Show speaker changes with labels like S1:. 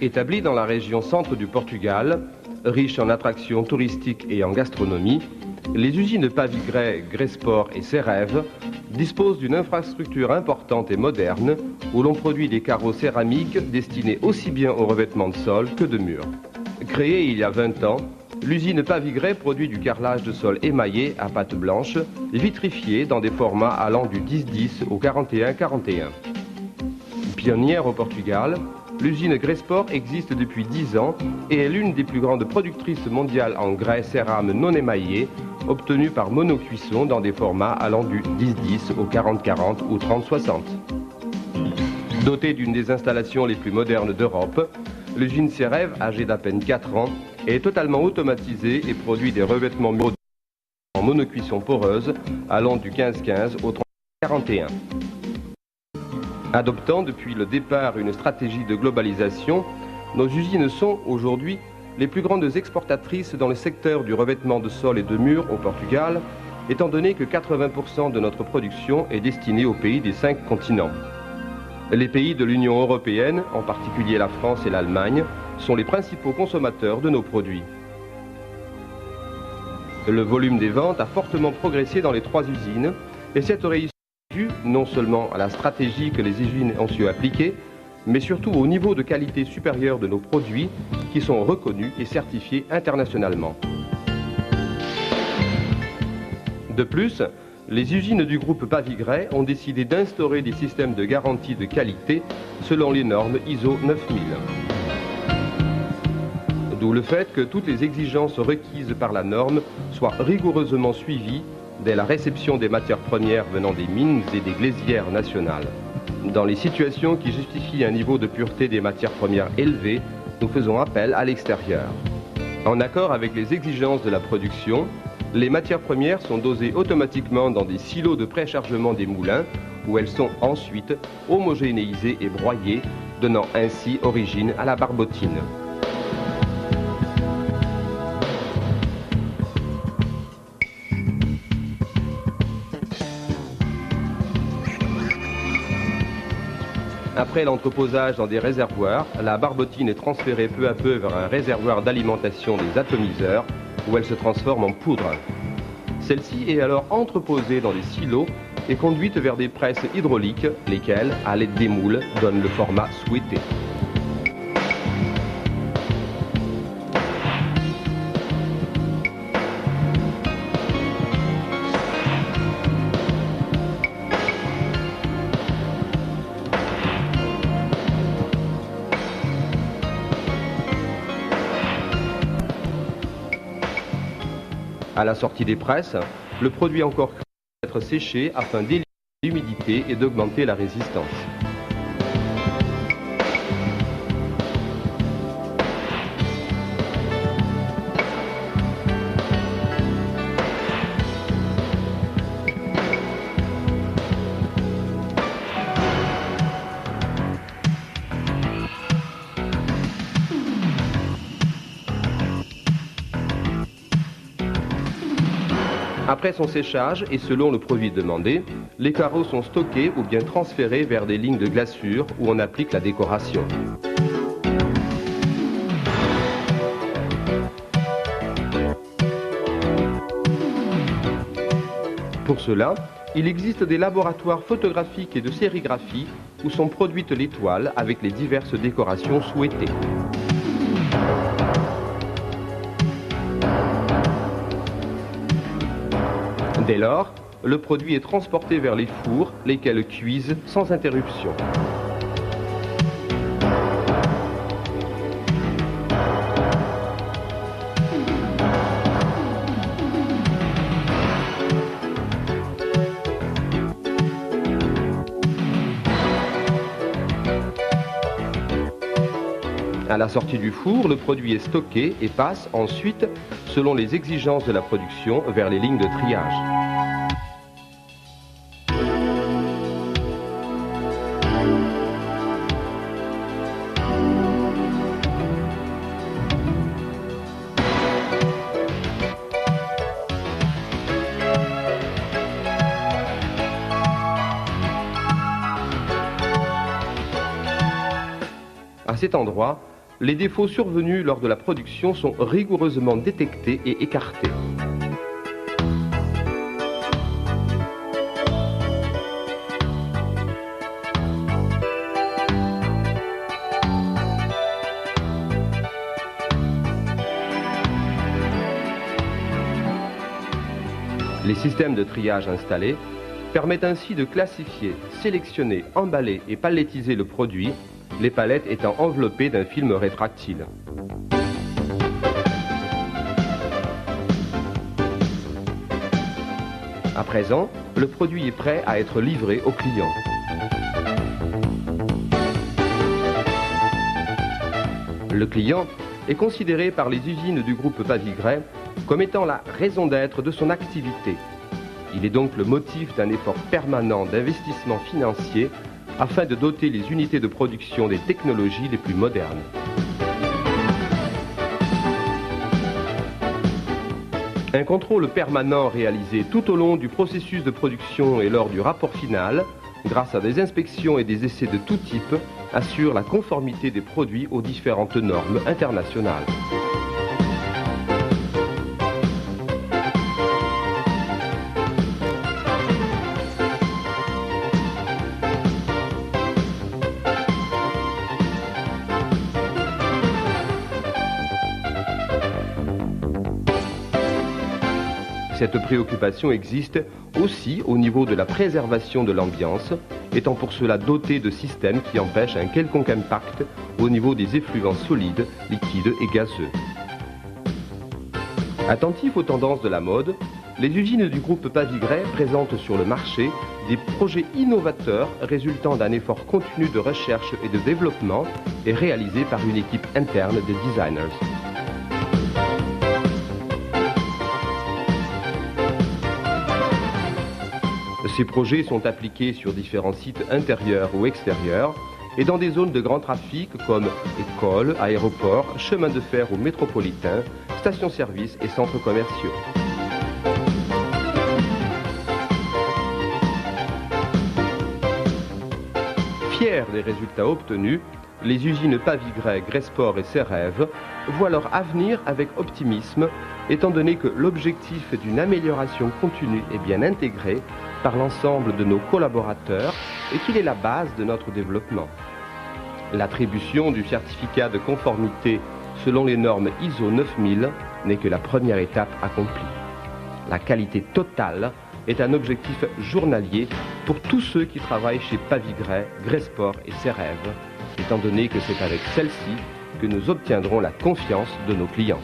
S1: Établie dans la région centre du Portugal, riche en attractions touristiques et en gastronomie, les usines Pavigray, Gresport et Cerève disposent d'une infrastructure importante et moderne où l'on produit des carreaux céramiques destinés aussi bien au revêtement de sol que de murs. Créée il y a 20 ans, l'usine Pavigray produit du carrelage de sol émaillé à pâte blanche, vitrifié dans des formats allant du 10-10 au 41-41. Pionnière au Portugal, l'usine Gresport existe depuis 10 ans et est l'une des plus grandes productrices mondiales en grès cérame non émaillé, obtenue par monocuisson dans des formats allant du 10-10 au 40-40 ou 30-60. Dotée d'une des installations les plus modernes d'Europe, l'usine Cerève, âgée d'à peine 4 ans, est totalement automatisée et produit des revêtements en monocuisson poreuse allant du 15-15 au 30-41. Adoptant depuis le départ une stratégie de globalisation, nos usines sont aujourd'hui les plus grandes exportatrices dans le secteur du revêtement de sol et de murs au Portugal, étant donné que 80% de notre production est destinée aux pays des 5 continents. Les pays de l'Union européenne, en particulier la France et l'Allemagne, sont les principaux consommateurs de nos produits. Le volume des ventes a fortement progressé dans les 3 usines et cette réussite est due non seulement à la stratégie que les usines ont su appliquer, mais surtout au niveau de qualité supérieur de nos produits qui sont reconnus et certifiés internationalement. De plus, les usines du groupe Pavigray ont décidé d'instaurer des systèmes de garantie de qualité selon les normes ISO 9000. D'où le fait que toutes les exigences requises par la norme soient rigoureusement suivies dès la réception des matières premières venant des mines et des glaisières nationales. Dans les situations qui justifient un niveau de pureté des matières premières élevé, nous faisons appel à l'extérieur. En accord avec les exigences de la production, les matières premières sont dosées automatiquement dans des silos de préchargement des moulins où elles sont ensuite homogénéisées et broyées, donnant ainsi origine à la barbotine. Après l'entreposage dans des réservoirs, la barbotine est transférée peu à peu vers un réservoir d'alimentation des atomiseurs où elle se transforme en poudre. Celle-ci est alors entreposée dans des silos et conduite vers des presses hydrauliques, lesquelles, à l'aide des moules, donnent le format souhaité. À la sortie des presses, le produit encore cru doit être séché afin d'éliminer l'humidité et d'augmenter la résistance. Après son séchage et selon le produit demandé, les carreaux sont stockés ou bien transférés vers des lignes de glaçure où on applique la décoration. Pour cela, il existe des laboratoires photographiques et de sérigraphie où sont produites les toiles avec les diverses décorations souhaitées. Dès lors, le produit est transporté vers les fours, lesquels cuisent sans interruption. À la sortie du four, le produit est stocké et passe ensuite, selon les exigences de la production, vers les lignes de triage. À cet endroit, les défauts survenus lors de la production sont rigoureusement détectés et écartés. Les systèmes de triage installés permettent ainsi de classifier, sélectionner, emballer et palettiser le produit, les palettes étant enveloppées d'un film rétractile. À présent, le produit est prêt à être livré au client. Le client est considéré par les usines du groupe Pavigray comme étant la raison d'être de son activité. Il est donc le motif d'un effort permanent d'investissement financier afin de doter les unités de production des technologies les plus modernes. Un contrôle permanent réalisé tout au long du processus de production et lors du rapport final, grâce à des inspections et des essais de tout type, assure la conformité des produits aux différentes normes internationales. Cette préoccupation existe aussi au niveau de la préservation de l'ambiance, étant pour cela doté de systèmes qui empêchent un quelconque impact au niveau des effluents solides, liquides et gazeux. Attentifs aux tendances de la mode, les usines du groupe Pavigray présentent sur le marché des projets innovateurs résultant d'un effort continu de recherche et de développement et réalisé par une équipe interne de designers. Ces projets sont appliqués sur différents sites intérieurs ou extérieurs et dans des zones de grand trafic comme écoles, aéroports, chemins de fer ou métropolitains, stations-service et centres commerciaux. Fiers des résultats obtenus, les usines Pavigray, Gresport et Cerève voient leur avenir avec optimisme, étant donné que l'objectif d'une amélioration continue est bien intégré par l'ensemble de nos collaborateurs et qu'il est la base de notre développement. L'attribution du certificat de conformité selon les normes ISO 9000 n'est que la première étape accomplie. La qualité totale est un objectif journalier pour tous ceux qui travaillent chez Pavigray, Gresport et Cerève, étant donné que c'est avec celle-ci que nous obtiendrons la confiance de nos clients.